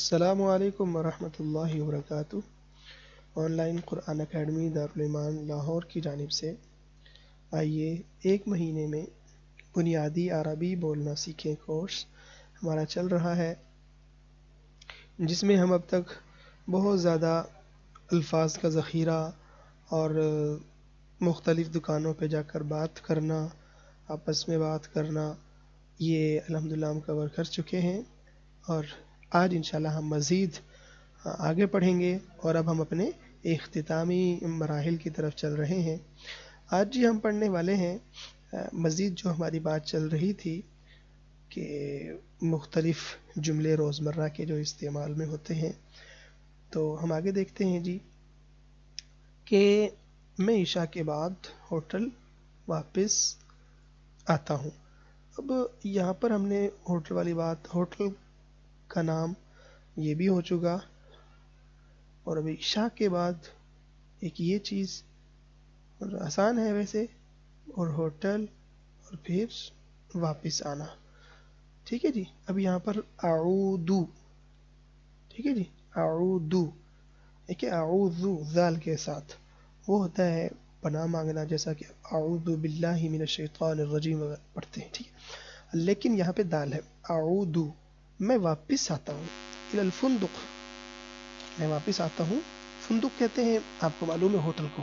السلام علیکم ورحمۃ اللہ وبرکاتہ۔ Online Quran academy Darul Iman Lahore کی جانب سے آئیے ایک مہینے میں بنیادی عربی بولنا سیکھیں کورس ہمارا چل رہا ہے، جس میں ہم اب تک بہت زیادہ الفاظ کا ذخیرہ اور مختلف دکانوں پہ جا کر بات کرنا، آپس میں بات کرنا، یہ الحمدللہ ہم کور کر چکے ہیں، اور آج انشاءاللہ ہم مزید آگے پڑھیں گے اور اب ہم اپنے اختتامی مراحل کی طرف چل رہے ہیں۔ آج جی ہم پڑھنے والے ہیں مزید جو ہماری بات چل رہی تھی کہ مختلف جملے روزمرہ کے جو استعمال میں ہوتے ہیں، تو ہم آگے دیکھتے ہیں جی کہ میں عشاء کے بعد ہوٹل واپس آتا ہوں۔ اب یہاں پر ہم نے ہوٹل والی بات، ہوٹل کا نام یہ بھی ہو چکا، اور ابھی عشاء کے بعد ایک یہ چیز آسان ہے ویسے، اور ہوٹل اور پھر واپس آنا، ٹھیک ہے جی۔ اب یہاں پر اعودو، ٹھیک ہے جی، اعودو، ایک اعوذ ذال کے ساتھ، وہ ہوتا ہے پناہ مانگنا، جیسا کہ اعوذ باللہ من الشیطان الرجیم پڑھتے ہیں، ٹھیک ہے، لیکن یہاں پہ دال ہے، اعودو، میں واپس آتا ہوں، الی الفندق، میں واپس آتا ہوں۔ فندق کہتے ہیں، آپ کو معلوم ہے، ہوٹل کو،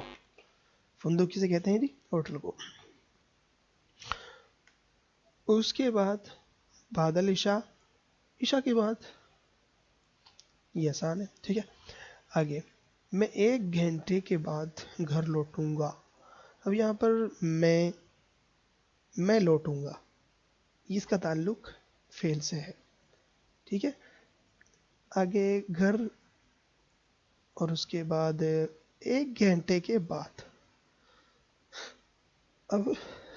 فندق کسے کہتے ہیں جی؟ ہوٹل کو۔ اس کے بعد بعد العشاء، عشاء کے بعد، یہ آسان ہے، ٹھیک ہے۔ آگے، میں 1 گھنٹے کے بعد گھر لوٹوں گا۔ اب یہاں پر میں لوٹوں گا، اس کا تعلق فعل سے ہے، ٹھیک ہے۔ آگے گھر، اور اس کے بعد 1 گھنٹے کے بعد، اب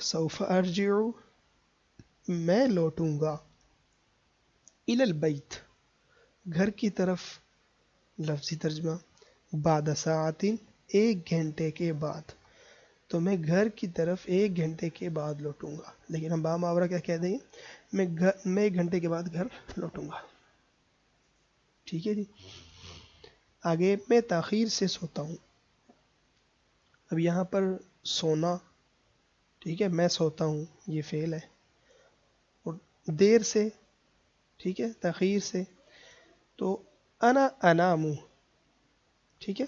سوف ارجع، میں لوٹوں گا، الی البیت، گھر کی طرف، لفظی ترجمہ، بعد ساعت، 1 گھنٹے کے بعد، تو میں گھر کی طرف 1 گھنٹے کے بعد لوٹوں گا، لیکن ہم با محاورہ کیا کہہ دیں گے، میں 1 گھنٹے کے بعد گھر لوٹوں گا، ٹھیک ہے جی۔ آگے، میں تاخیر سے سوتا ہوں۔ اب یہاں پر سونا، ٹھیک ہے، میں سوتا ہوں، یہ فعل ہے، اور دیر سے، ٹھیک ہے، تاخیر سے، تو انا انامو، ٹھیک ہے،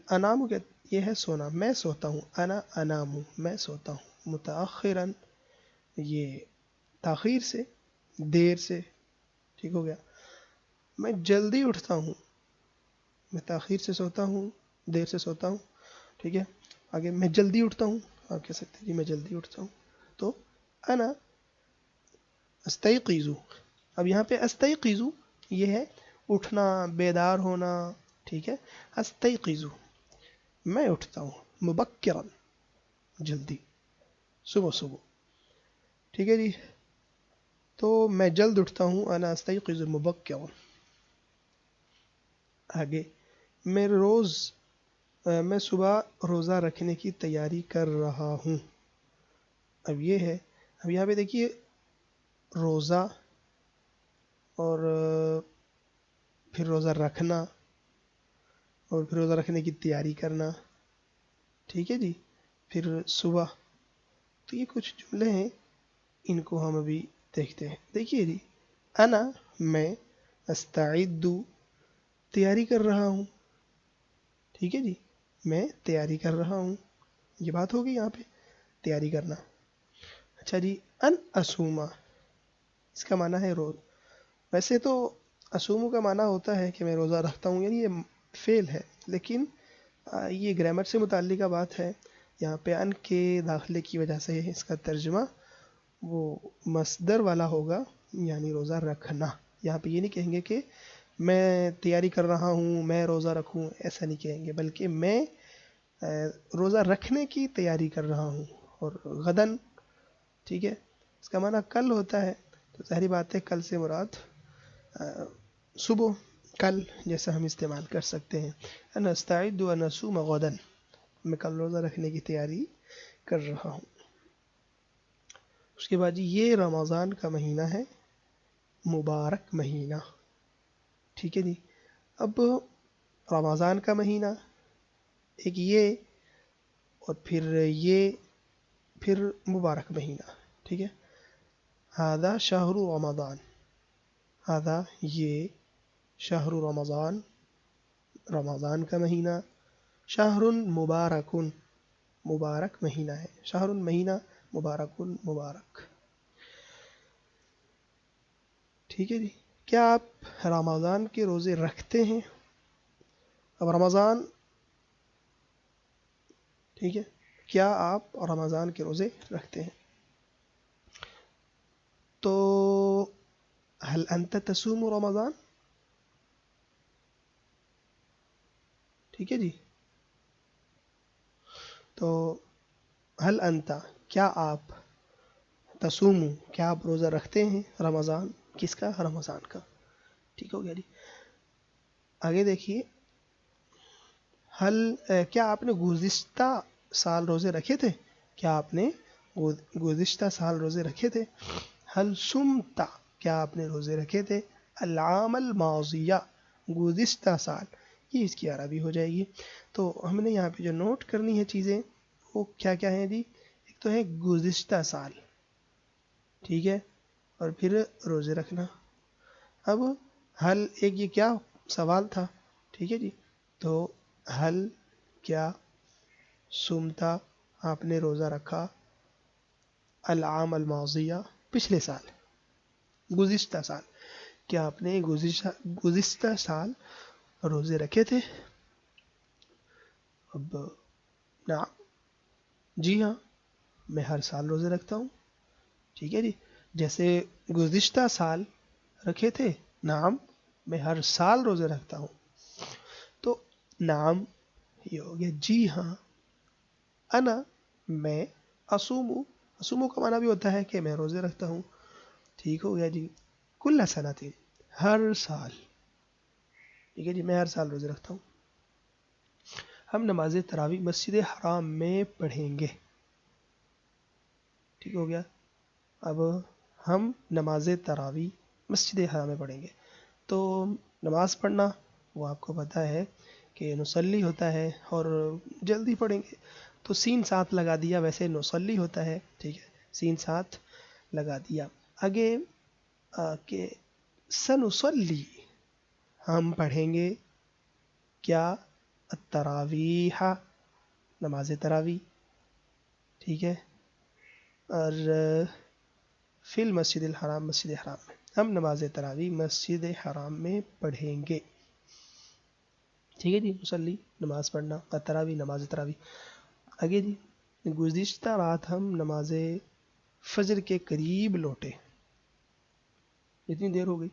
انامو یہ ہے سونا، میں سوتا ہوں، انا انامو، میں سوتا ہوں، متاخراً، یہ تاخیر سے، دیر سے، ٹھیک ہو گیا۔ میں جلدی اٹھتا ہوں، میں تاخیر سے سوتا ہوں، دیر سے سوتا ہوں، ٹھیک ہے۔ آگے، میں جلدی اٹھتا ہوں، آپ کہہ سکتے ہیں جی میں جلدی اٹھتا ہوں، تو انا استيقظ۔ اب یہاں پہ استيقظ یہ ہے اٹھنا، بیدار ہونا، ٹھیک ہے، استيقظ، میں اٹھتا ہوں، مبکرا، جلدی، صبح صبح، ٹھیک ہے جی۔ تو میں جلد اٹھتا ہوں، انا استيقظ مبکرا۔ آگے، میں صبح روزہ رکھنے کی تیاری کر رہا ہوں۔ اب یہ ہے، اب یہاں پہ دیکھیے، روزہ، اور پھر روزہ رکھنا، اور پھر روزہ رکھنے کی تیاری کرنا، ٹھیک ہے جی، پھر صبح، تو یہ کچھ جملے ہیں، ان کو ہم ابھی دیکھتے ہیں۔ دیکھیے جی، انا، میں، استعد، تیاری کر رہا ہوں، ٹھیک ہے جی، میں تیاری کر رہا ہوں، یہ بات ہوگی یہاں پہ، تیاری کرنا۔ اچھا جی، ان اسوما، اس کا معنی ہے روز، ویسے تو اسومو کا معنی ہوتا ہے کہ میں روزہ رکھتا ہوں، یعنی یہ فعل ہے، لیکن یہ گرامر سے متعلقہ بات ہے، یہاں پہ ان کے داخلے کی وجہ سے اس کا ترجمہ وہ مصدر والا ہوگا، یعنی روزہ رکھنا۔ یہاں پہ یہ نہیں کہیں گے کہ میں تیاری کر رہا ہوں، میں روزہ رکھوں، ایسا نہیں کہیں گے، بلکہ میں روزہ رکھنے کی تیاری کر رہا ہوں، اور غدن، ٹھیک ہے، اس کا معنی کل ہوتا ہے، تو ظاہری بات ہے کل سے مراد صبح، کل جیسا ہم استعمال کر سکتے ہیں، انا استعد ان اصوم غدا، میں کل روزہ رکھنے کی تیاری کر رہا ہوں۔ اس کے بعد یہ رمضان کا مہینہ ہے، مبارک مہینہ، ٹھیک ہے جی. اب رمضان کا مہینہ ایک یہ، اور پھر مبارک مہینہ. ٹھیک ہے. ہادہ شہر رمضان، ہادہ یہ شہر رمضان رمضان کا مہینہ، شہر مبارکن مبارک مہینہ ہے، شہر مہینہ، مبارکن مبارک. ٹھیک ہے جی. کیا آپ رمضان کے روزے رکھتے ہیں؟ اب رمضان، ٹھیک ہے، کیا آپ رمضان کے روزے رکھتے ہیں؟ تو هل انت تصوم رمضان؟ ٹھیک ہے جی. تو هل انت، کیا آپ، تصوم، کیا آپ روزہ رکھتے ہیں رمضان؟ کس کا؟ رمضان کا. ٹھیک ہو گیا جی. آگے دیکھیے، کیا آپ نے گزشتہ سال روزے رکھے تھے؟ کیا آپ نے گزشتہ سال روزے رکھے تھے؟ هل سمت، کیا آپ نے روزے رکھے تھے؟ العام الماضیہ، گزشتہ سال، یہ اس کی عربی ہو جائے گی. تو ہم نے یہاں پہ جو نوٹ کرنی ہے چیزیں، وہ کیا کیا ہیں جی؟ ایک تو ہے گزشتہ سال، ٹھیک ہے، اور پھر روزے رکھنا. اب حل، ایک یہ کیا سوال تھا، ٹھیک ہے جی. تو حل، کیا، سمتا، آپ نے روزہ رکھا، العام الماضیہ، پچھلے سال، گزشتہ سال، کیا آپ نے گزشتہ سال روزے رکھے تھے؟ اب نعم، جی ہاں، میں ہر سال روزے رکھتا ہوں. ٹھیک ہے جی. جیسے گزشتہ سال رکھے تھے، نعم، میں ہر سال روزے رکھتا ہوں. تو نعم یہ ہو گیا جی ہاں. انا، میں، اسومو کا معنی بھی ہوتا ہے کہ میں روزے رکھتا ہوں. ٹھیک ہو گیا جی. کل سنۃ، ہر سال. ٹھیک ہے جی، میں ہر سال روزے رکھتا ہوں. ہم نماز تراویح مسجد حرام میں پڑھیں گے. ٹھیک ہو گیا. اب ہم نماز تراویح مسجد حرام میں پڑھیں گے. تو نماز پڑھنا وہ آپ کو پتہ ہے کہ نصلی ہوتا ہے، اور جلدی پڑھیں گے تو سین ساتھ لگا دیا، ویسے نصلی ہوتا ہے. ٹھیک ہے، سین ساتھ لگا دیا. آگے کہ سنصلی، ہم پڑھیں گے کیا؟ التراویح، نماز تراویح. ٹھیک ہے. اور فی المسجد الحرام، مسجد حرام میں ہم نماز تراویح مسجد حرام میں پڑھیں گے. ٹھیک ہے جی. مصلی، نماز پڑھنا، تراویح، نماز تراویح. آگے جی، گزشتہ رات ہم نماز فجر کے قریب لوٹے. اتنی دیر ہو گئی.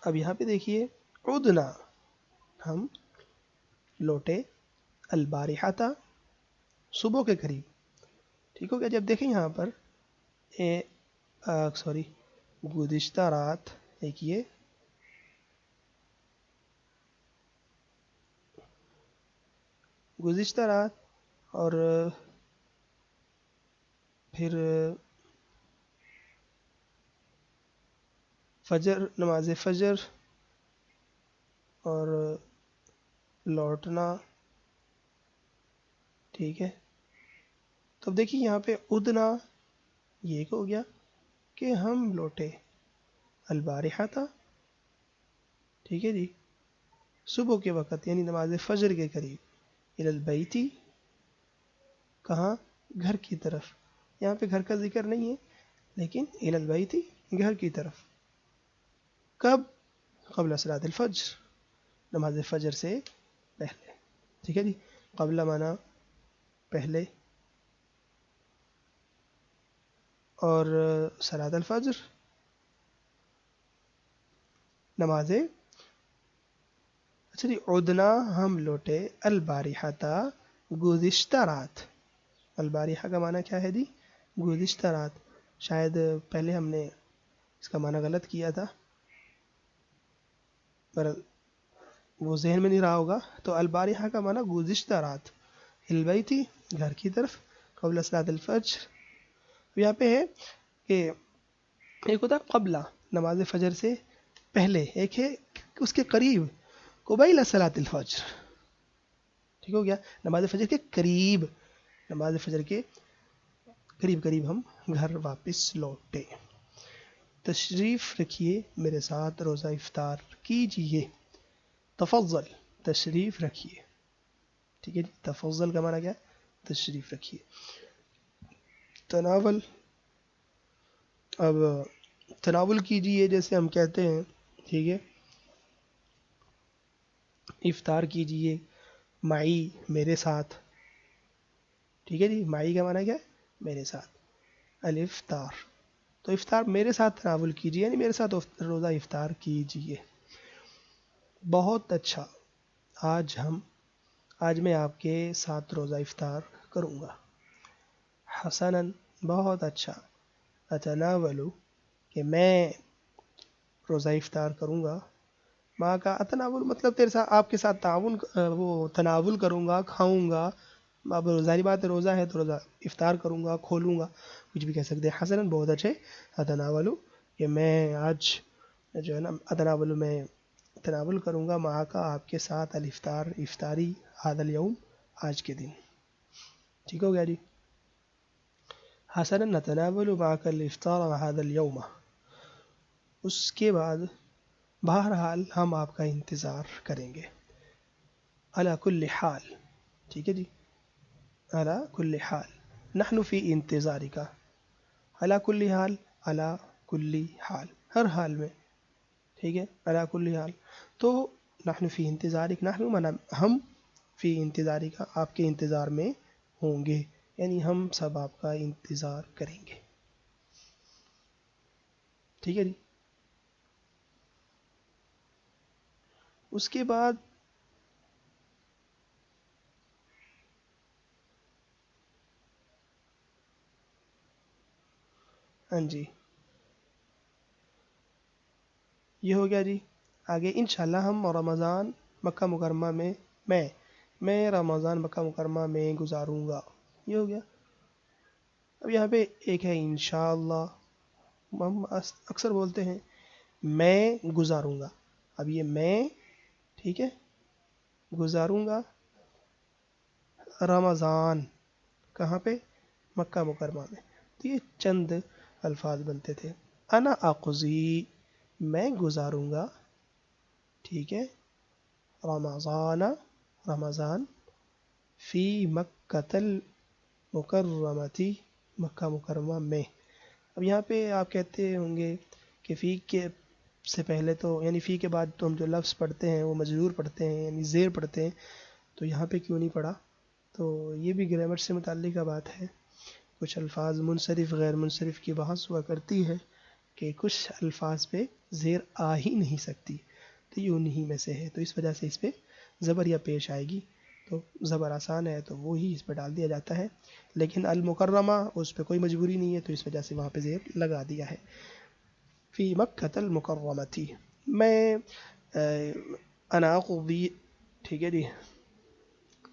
اب یہاں پہ دیکھیے، عدنا، ہم لوٹے، البارحہ، صبح کے قریب. ٹھیک ہو گیا. جب دیکھیں یہاں پر گزشتہ رات، ایک یہ گزشتہ رات، اور پھر فجر، نماز فجر، اور لوٹنا. ٹھیک ہے. تو اب دیکھیے یہاں پہ ادنا، یہ ایک ہو گیا کہ ہم لوٹے، البارحہ تھا. ٹھیک ہے جی، صبح کے وقت، یعنی نماز فجر کے قریب، الی البیتی، کہاں؟ گھر کی طرف. یہاں پہ گھر کا ذکر نہیں ہے، لیکن الی البیتی، گھر کی طرف. کب؟ قبل صلاۃ الفجر، نماز فجر سے پہلے. ٹھیک ہے جی. قبل مانا پہلے، اور صلاۃ الفجر نماز. اچھا جی. عدنا، ہم لوٹے، البارحہ، گزشتہ رات. البارحہ کا معنی کیا ہے جی؟ گزشتہ رات. شاید پہلے ہم نے اس کا معنی غلط کیا تھا، پر وہ ذہن میں نہیں رہا ہوگا. تو البارحہ کا معنی گزشتہ رات، البیتی، گھر کی طرف، قبل صلاۃ الفجر. یہاں پہ ہے کہ ایک ہوتا ہے قبلہ، نماز فجر سے پہلے، ایک ہے اس کے قریب، قبیل صلاۃ الفجر، ٹھیک ہو گیا، نماز فجر کے قریب، نماز فجر کے قریب قریب ہم گھر واپس لوٹے. تشریف رکھیے میرے ساتھ روزہ افطار کیجئے. تفضل، تشریف رکھیے. ٹھیک ہے جی، تفضل کا معنی کیا؟ تشریف رکھیے. تناول، اب تناول کیجئے جیسے ہم کہتے ہیں، ٹھیک ہے، افطار کیجئے معی، میرے ساتھ. ٹھیک ہے جی، معی کا معنی کیا ہے؟ میرے ساتھ. الافطار، تو افطار میرے ساتھ تناول کیجئے، یعنی میرے ساتھ روزہ افطار کیجئے. بہت اچھا، آج میں آپ کے ساتھ روزہ افطار کروں گا. حسناً، بہت اچھا. اتناولو، کہ میں روزہ افطار کروں گا. ماں کا اتناول مطلب تیرے ساتھ، آپ کے ساتھ تعاون، وہ تناول کروں گا، کھاؤں گا. اب ظاہری بات ہے روزہ ہے تو روزہ افطار کروں گا، کھولوں گا، کچھ بھی کہہ سکتے ہیں. حسناً، بہت اچھے. اتناولو، کہ میں آج جو ہے نا، اتناولو، میں تناول کروں گا ماں کا، آپ کے ساتھ، الافطار، افطاری، هذا اليوم، آج کے دن. ٹھیک ہو گیا جی. حسناً، نتناول معك الافطار هذا اليوم. اس کے بعد بہرحال ہم آپ کا انتظار کریں گے. علی کل حال، ٹھیک ہے جی، علی کل حال، نحن فی انتظارک. علی کل حال، علی کل حال، ہر حال میں. ٹھیک ہے، علی کل حال. تو نحن فی انتظارک، نحن مانا ہم، فی انتظارک، آپ کے انتظار میں ہوں گے، یعنی ہم سب آپ کا انتظار کریں گے. ٹھیک ہے جی. اس کے بعد ہاں جی، یہ ہو گیا جی. آگے انشاءاللہ ہم رمضان مکہ مکرمہ میں رمضان مکہ مکرمہ میں گزاروں گا. یہ ہو گیا. اب یہاں پہ ایک ہے انشاءاللہ، ہم اکثر بولتے ہیں میں گزاروں گا. اب یہ میں، ٹھیک ہے، گزاروں گا رمضان، کہاں پہ؟ مکہ مکرمہ میں. تو یہ چند الفاظ بنتے تھے. انا اقضی، میں گزاروں گا، ٹھیک ہے، رمضان فی مکۃ المکرمتی، مکہ مکرمہ میں. اب یہاں پہ آپ کہتے ہوں گے کہ فی کے سے پہلے تو، یعنی فی کے بعد تو ہم جو لفظ پڑھتے ہیں وہ مجرور پڑھتے ہیں، یعنی زیر پڑھتے ہیں، تو یہاں پہ کیوں نہیں پڑھا؟ تو یہ بھی گرامر سے متعلقہ بات ہے. کچھ الفاظ منصرف غیر منصرف کی بحث ہوا کرتی ہے کہ کچھ الفاظ پہ زیر آ ہی نہیں سکتی، تو یہ انہی میں سے ہے. تو اس وجہ سے اس پہ زبر یا پیش آئے گی، تو زبر آسان ہے تو وہی اس پہ ڈال دیا جاتا ہے. لیکن المکرمہ، اس پہ کوئی مجبوری نہیں ہے، تو اس وجہ سے وہاں پہ زیر لگا دیا ہے. فی مکۃ المکرمتی، میں انا اقضی، ٹھیک ہے جی،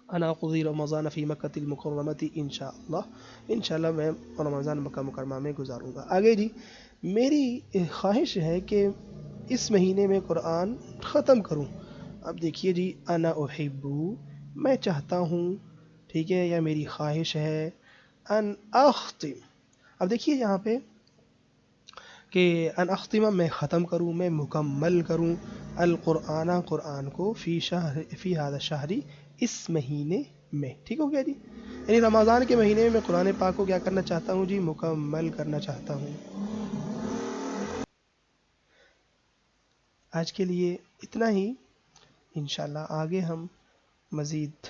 انا اقضی رمضان فی مکۃ المکرمۃ انشاءاللہ میں رمضان مکہ مکرمہ میں گزاروں گا. آگے جی، میری خواہش ہے کہ اس مہینے میں قرآن ختم کروں. اب دیکھیے جی، انا احبو، میں چاہتا ہوں، ٹھیک ہے، یا میری خواہش ہے، ان اختم. اب دیکھیے یہاں پہ کہ ان اختم، میں ختم کروں، میں مکمل کروں، القرآن، قرآن کو، فی هذا الشہر، اس مہینے میں. ٹھیک ہو گیا جی، یعنی رمضان کے مہینے میں قرآن پاک کو کیا کرنا چاہتا ہوں جی؟ مکمل کرنا چاہتا ہوں. آج کے لیے اتنا ہی. انشاءاللہ آگے ہم مزید